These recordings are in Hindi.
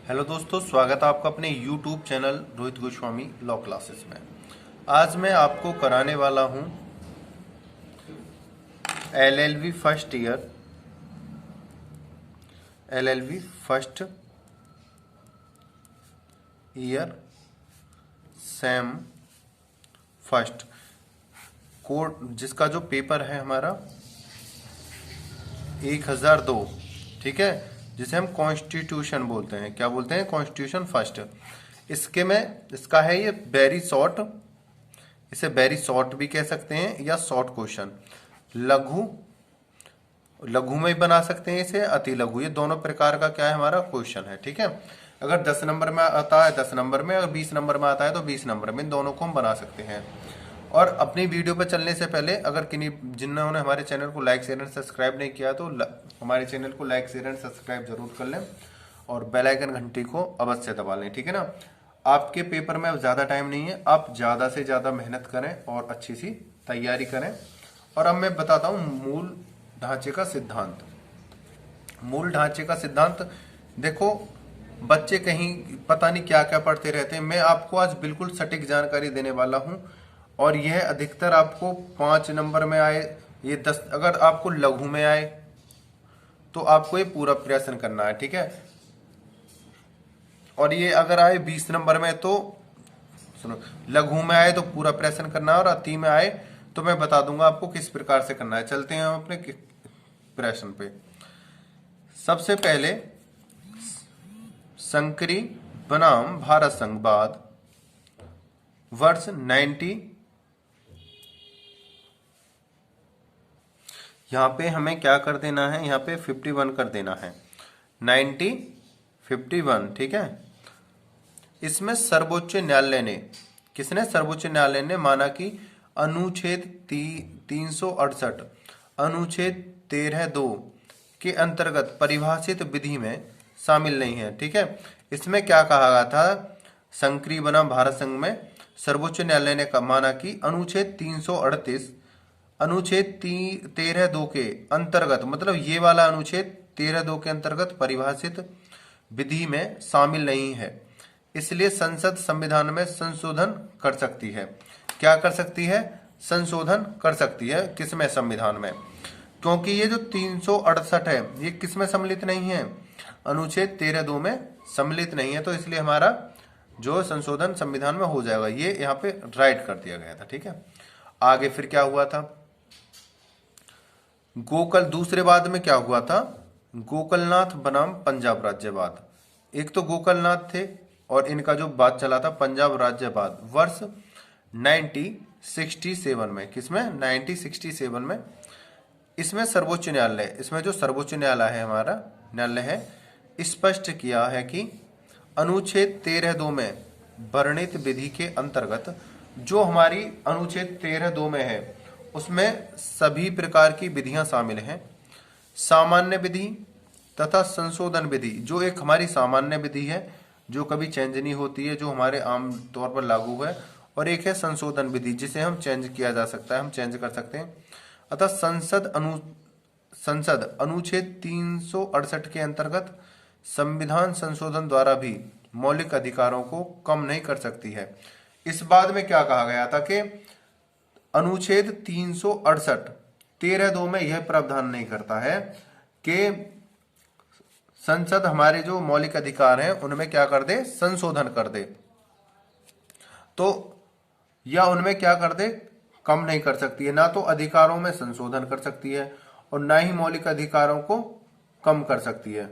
हेलो दोस्तों, स्वागत है आपका अपने YouTube channel Rohit Goswami law classes में। आज मैं आपको कराने वाला हूं LLB first year, LLB first year same first code, जिसका जो पेपर है हमारा 1002, ठीक है, जिसे हम कॉन्स्टिट्यूशन बोलते हैं। क्या बोलते हैं? Constitution first. इसका है ये वेरी शॉर्ट, इसे वेरी शॉर्ट भी कह सकते हैं या शॉर्ट क्वेश्चन। लघु लघु में भी बना सकते हैं इसे, अति लघु, ये दोनों प्रकार का क्या है हमारा क्वेश्चन है, ठीक है। अगर 10 नंबर में आता है 10 नंबर में, अगर 20 नंबर में आता है तो 20 नंबर में, इन दोनों को हम बना सकते हैं। और अपनी वीडियो पर चलने से पहले अगर किन्हीं जिन्होंने हमारे चैनल को लाइक शेयर एंड सब्सक्राइब नहीं किया तो हमारे चैनल को लाइक शेयर एंड सब्सक्राइब जरूर कर लें और बेल आइकन घंटी को अवश्य दबा लें, ठीक है ना। आपके पेपर में अब ज़्यादा टाइम नहीं है, आप ज़्यादा से ज़्यादा मेहनत करें और अच्छी सी तैयारी करें। और अब मैं बताता हूँ मूल ढांचे का सिद्धांत। मूल ढांचे का सिद्धांत देखो, बच्चे कहीं पता नहीं क्या क्या पढ़ते रहते हैं, मैं आपको आज बिल्कुल सटीक जानकारी देने वाला हूं। और यह अधिकतर आपको 5 नंबर में आए, ये 10, अगर आपको लघु में आए तो आपको ये पूरा प्रयासन करना है, ठीक है। और ये अगर आए 20 नंबर में तो सुनो, लघु में आए तो पूरा प्रयासन करना है, और अति में आए तो मैं बता दूंगा आपको किस प्रकार से करना है। चलते हैं हम अपने प्रश्न पे। सबसे पहले संकरी बनाम भारत संघवाद वर्ष 90, यहाँ पे हमें क्या कर देना है, यहाँ पे 51 कर देना है, 90 51, ठीक है। इसमें सर्वोच्च न्यायालय ने, किसने? सर्वोच्च न्यायालय ने माना कि अनुच्छेद 368 अनुच्छेद 13(2) के अंतर्गत परिभाषित विधि में शामिल नहीं है, ठीक है। इसमें क्या कहा गया था? संकरी बनाम भारत संघ में सर्वोच्च न्यायालय ने माना कि अनुच्छेद 338 अनुच्छेद 13(2) के अंतर्गत, मतलब ये वाला अनुच्छेद 13(2) के अंतर्गत परिभाषित विधि में शामिल नहीं है, इसलिए संसद संविधान में संशोधन कर सकती है। क्या कर सकती है? संशोधन कर सकती है। किसमें? संविधान में। क्योंकि ये जो 368 है ये किसमें सम्मिलित नहीं है? अनुच्छेद 13(2) में सम्मिलित नहीं है, तो इसलिए हमारा जो संशोधन संविधान में हो जाएगा, ये यहाँ पे राइट कर दिया गया था, ठीक है। आगे फिर क्या हुआ था? दूसरे बाद में क्या हुआ था? गोकलनाथ बनाम पंजाब राज्यवाद। एक तो गोकलनाथ थे और इनका जो बात चला था पंजाब राज्यवाद वर्ष 1967 में। किसमें? 1967 में। इसमें सर्वोच्च न्यायालय, इसमें जो सर्वोच्च न्यायालय है हमारा न्यायालय है, स्पष्ट किया है कि अनुच्छेद 13(2) में वर्णित विधि के अंतर्गत, जो हमारी अनुच्छेद 13(2) में है उसमें सभी प्रकार की विधियां शामिल हैं। सामान्य विधि तथा संशोधन विधि, जो एक हमारी सामान्य विधि है जो कभी चेंज नहीं होती है, जो हमारे आम तौर पर लागू है, और एक है संशोधन विधि जिसे हम चेंज किया जा सकता है, हम चेंज कर सकते हैं। अतः संसद अनुच्छेद 368 के अंतर्गत संविधान संशोधन द्वारा भी मौलिक अधिकारों को कम नहीं कर सकती है। इस बाद में क्या कहा गया था कि अनुच्छेद 368 13(2) में यह प्रावधान नहीं करता है कि संसद हमारे जो मौलिक अधिकार हैं उनमें क्या कर दे? संशोधन कर दे, तो या उनमें क्या कर दे? कम नहीं कर सकती है। ना तो अधिकारों में संशोधन कर सकती है और ना ही मौलिक अधिकारों को कम कर सकती है।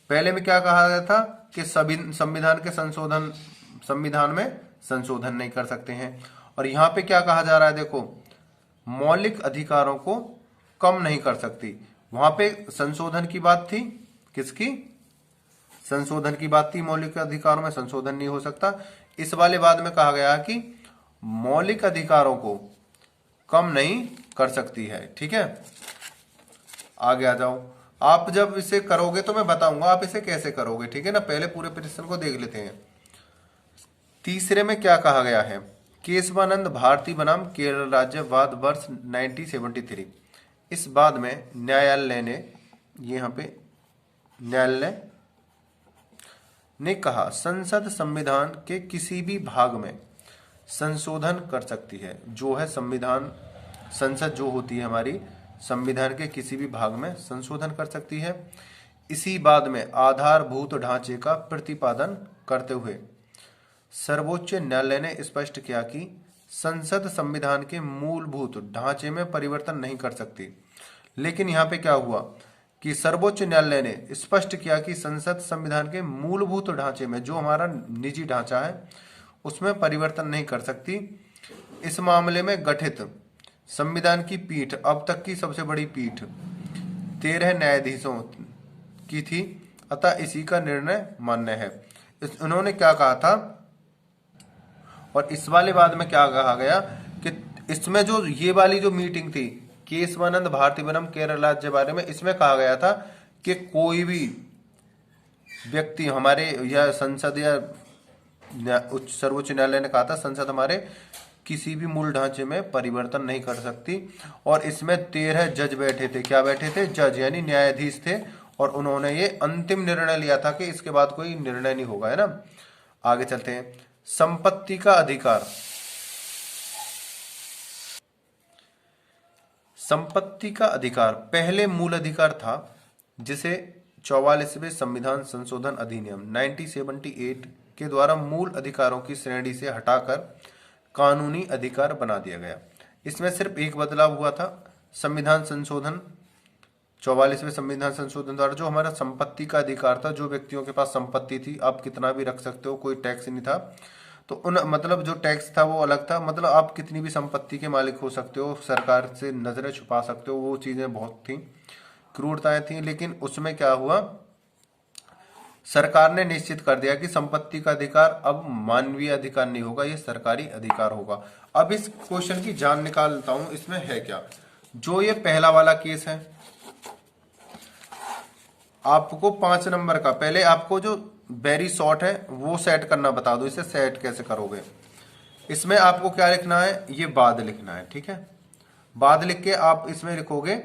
पहले में क्या कहा गया था कि सभी संविधान में संशोधन नहीं कर सकते हैं, और यहां पे क्या कहा जा रहा है? देखो, मौलिक अधिकारों को कम नहीं कर सकती। वहां पे संशोधन की बात थी, किसकी? संशोधन की बात थी, मौलिक अधिकारों में संशोधन नहीं हो सकता। इस वाले बाद में कहा गया कि मौलिक अधिकारों को कम नहीं कर सकती है, ठीक है। आगे आ जाओ। आप जब इसे करोगे तो मैं बताऊंगा आप इसे कैसे करोगे, ठीक है ना। पहले पूरे प्रश्न को देख लेते हैं। तीसरे में क्या कहा गया है? केशवानंद भारती बनाम केरल राज्यवाद वर्ष 1973। इस बाद में न्यायालय ने, ये यहाँ पे न्यायालय ने कहा संसद संविधान के किसी भी भाग में संशोधन कर सकती है। जो है संविधान, संसद जो होती है हमारी, संविधान के किसी भी भाग में संशोधन कर सकती है। इसी बाद में आधारभूत ढांचे का प्रतिपादन करते हुए सर्वोच्च न्यायालय ने स्पष्ट किया कि संसद संविधान के मूलभूत ढांचे में परिवर्तन नहीं कर सकती। लेकिन यहाँ पे क्या हुआ कि सर्वोच्च न्यायालय ने स्पष्ट किया कि संसद संविधान के मूलभूत ढांचे में, जो हमारा निजी ढांचा है, उसमें परिवर्तन नहीं कर सकती। इस मामले में गठित संविधान की पीठ, अब तक की सबसे बड़ी पीठ 13 न्यायाधीशों की थी, अतः इसी का निर्णय मान्य है। उन्होंने क्या कहा था, और इस वाले बाद में क्या कहा गया कि इसमें जो ये वाली जो मीटिंग थी केशवानंद भारतीवरम केरल राज्य बारे में, इसमें कहा गया था कि कोई भी व्यक्ति हमारे या संसद या सर्वोच्च न्यायालय ने कहा था संसद हमारे किसी भी मूल ढांचे में परिवर्तन नहीं कर सकती। और इसमें 13 जज बैठे थे। क्या बैठे थे? जज, यानी न्यायाधीश थे। और उन्होंने ये अंतिम निर्णय लिया था कि इसके बाद कोई निर्णय नहीं होगा, है ना। आगे चलते हैं। संपत्ति का अधिकार। संपत्ति का अधिकार पहले मूल अधिकार था, जिसे 44वें संविधान संशोधन अधिनियम 1978 के द्वारा मूल अधिकारों की श्रेणी से हटाकर कानूनी अधिकार बना दिया गया। इसमें सिर्फ एक बदलाव हुआ था। संविधान संशोधन 44वें संविधान संशोधन द्वारा जो हमारा संपत्ति का अधिकार था, जो व्यक्तियों के पास संपत्ति थी, आप कितना भी रख सकते हो, कोई टैक्स नहीं था। तो उन मतलब जो टैक्स था वो अलग था, मतलब आप कितनी भी संपत्ति के मालिक हो सकते हो, सरकार से नजरें छुपा सकते हो, वो चीजें बहुत थी, क्रूरताएं थी। लेकिन उसमें क्या हुआ, सरकार ने निश्चित कर दिया कि संपत्ति का अधिकार अब मानवीय अधिकार नहीं होगा, ये सरकारी अधिकार होगा। अब इस क्वेश्चन की जान निकालता हूं, इसमें है क्या। जो ये पहला वाला केस है, आपको 5 नंबर का, पहले आपको जो वेरी शॉर्ट है वो सेट करना बता दो। इसे सेट कैसे करोगे, इसमें आपको क्या लिखना है, ये बाद लिखना है, ठीक है। बाद लिख के आप इसमें लिखोगे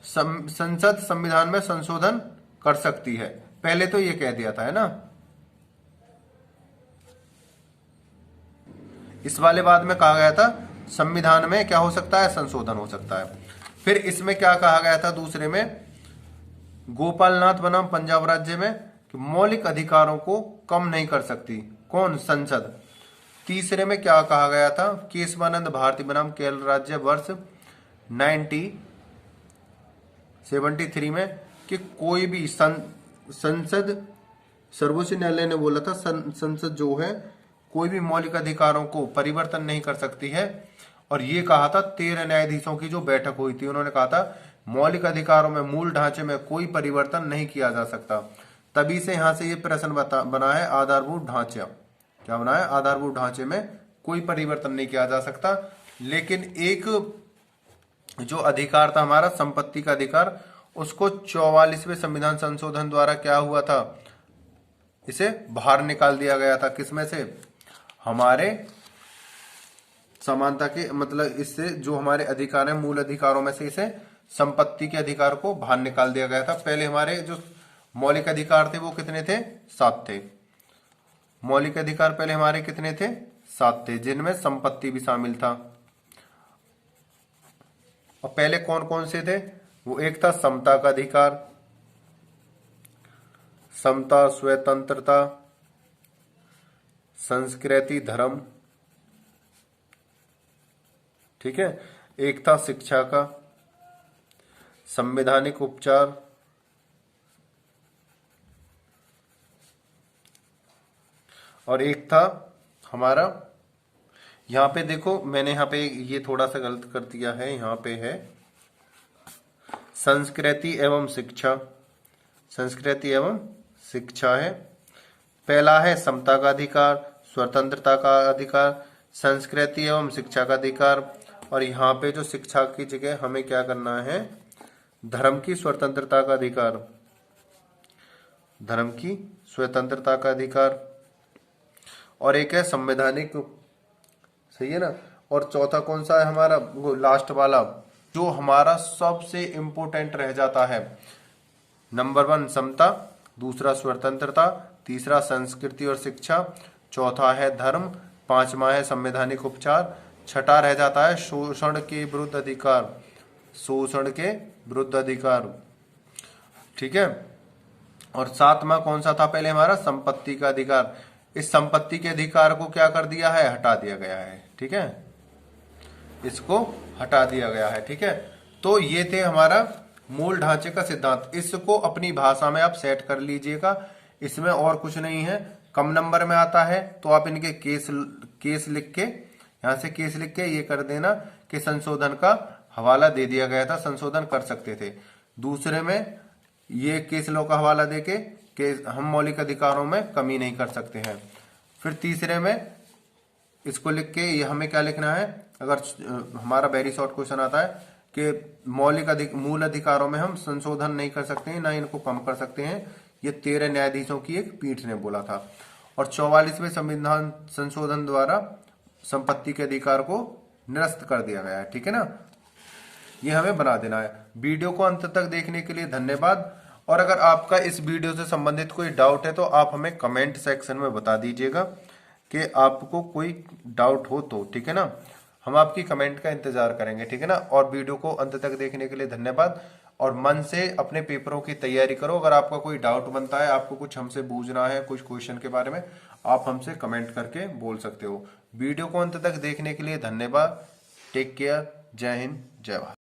संसद संविधान में संशोधन कर सकती है। पहले तो ये कह दिया था, है ना। इस वाले बाद में कहा गया था संविधान में क्या हो सकता है, संशोधन हो सकता है। फिर इसमें क्या कहा गया था दूसरे में, गोपालनाथ बनाम पंजाब राज्य में, कि मौलिक अधिकारों को कम नहीं कर सकती कौन, संसद। तीसरे में क्या कहा गया था, केशवानंद भारती बनाम केरल राज्य वर्ष 1973 में, कि कोई भी संसद, सर्वोच्च न्यायालय ने बोला था संसद जो है कोई भी मौलिक अधिकारों को परिवर्तन नहीं कर सकती है। और ये कहा था 13 न्यायाधीशों की जो बैठक हुई थी, उन्होंने कहा था मौलिक अधिकारों में, मूल ढांचे में कोई परिवर्तन नहीं किया जा सकता। तभी से यहां से ये प्रश्न बना है, आधारभूत ढांचा। क्या बना है, आधारभूत ढांचे में कोई परिवर्तन नहीं किया जा सकता। लेकिन एक जो अधिकार था हमारा संपत्ति का अधिकार, उसको 44वें संविधान संशोधन द्वारा क्या हुआ था, इसे बाहर निकाल दिया गया था। किसमें से, हमारे समानता के, मतलब इससे जो हमारे अधिकार है मूल अधिकारों में से, इसे संपत्ति के अधिकार को बाहर निकाल दिया गया था। पहले हमारे जो मौलिक अधिकार थे वो कितने थे, 7 थे। मौलिक अधिकार पहले हमारे कितने थे, 7 थे, जिनमें संपत्ति भी शामिल था। और पहले कौन कौन से थे, वो एक था समता का अधिकार, समता, स्वतंत्रता, संस्कृति, धर्म, ठीक है। एक था शिक्षा का, संवैधानिक उपचार, और एक था हमारा, यहां पे देखो मैंने यहां पे ये थोड़ा सा गलत कर दिया है, यहां पे है संस्कृति एवं शिक्षा, संस्कृति एवं शिक्षा है। पहला है समता का अधिकार, स्वतंत्रता का अधिकार, संस्कृति एवं शिक्षा का अधिकार। और यहाँ पे जो शिक्षा की जगह हमें क्या करना है, धर्म की स्वतंत्रता का अधिकार, धर्म की स्वतंत्रता का अधिकार। और एक है संवैधानिक, सही है ना। और चौथा कौन सा है हमारा, वो लास्ट वाला जो हमारा सबसे इंपोर्टेंट रह जाता है, नंबर 1 समता, दूसरा स्वतंत्रता, तीसरा संस्कृति और शिक्षा, चौथा है धर्म, पांचवा है संवैधानिक उपचार, छठा रह जाता है शोषण के विरुद्ध अधिकार, शोषण के विरुद्ध अधिकार। ठीक है, और सातवां कौन सा था पहले हमारा, संपत्ति का अधिकार। इस संपत्ति के अधिकार को क्या कर दिया है, हटा दिया गया है। ठीक है, इसको हटा दिया गया है। ठीक है, तो ये थे हमारा मूल ढांचे का सिद्धांत। इसको अपनी भाषा में आप सेट कर लीजिएगा, इसमें और कुछ नहीं है। कम नंबर में आता है तो आप इनके केस लिख के, यहां से केस लिख के ये कर देना कि संशोधन का हवाला दे दिया गया था, संशोधन कर सकते थे। दूसरे में ये केस लॉ का हवाला देके कि हम मौलिक अधिकारों में कमी नहीं कर सकते हैं। फिर तीसरे में इसको लिख के ये हमें क्या लिखना है, अगर हमारा वेरी शॉर्ट क्वेश्चन आता है कि मूल अधिकारों में हम संशोधन नहीं कर सकते हैं, ना इनको कम कर सकते हैं, ये 13 न्यायाधीशों की एक पीठ ने बोला था। और 44वें संविधान संशोधन द्वारा संपत्ति के अधिकार को निरस्त कर दिया गया है। ठीक है ना, ये हमें बना देना है। वीडियो को अंत तक देखने के लिए धन्यवाद। और अगर आपका इस वीडियो से संबंधित कोई डाउट है तो आप हमें कमेंट सेक्शन में बता दीजिएगा कि आपको कोई डाउट हो तो। ठीक है ना, हम आपकी कमेंट का इंतजार करेंगे। ठीक है ना, और वीडियो को अंत तक देखने के लिए धन्यवाद। और मन से अपने पेपरों की तैयारी करो। अगर आपका कोई डाउट बनता है, आपको कुछ हमसे पूछना है, कुछ क्वेश्चन के बारे में, आप हमसे कमेंट करके बोल सकते हो। वीडियो को अंत तक देखने के लिए धन्यवाद। Take care. जय हिंद, जय भारत।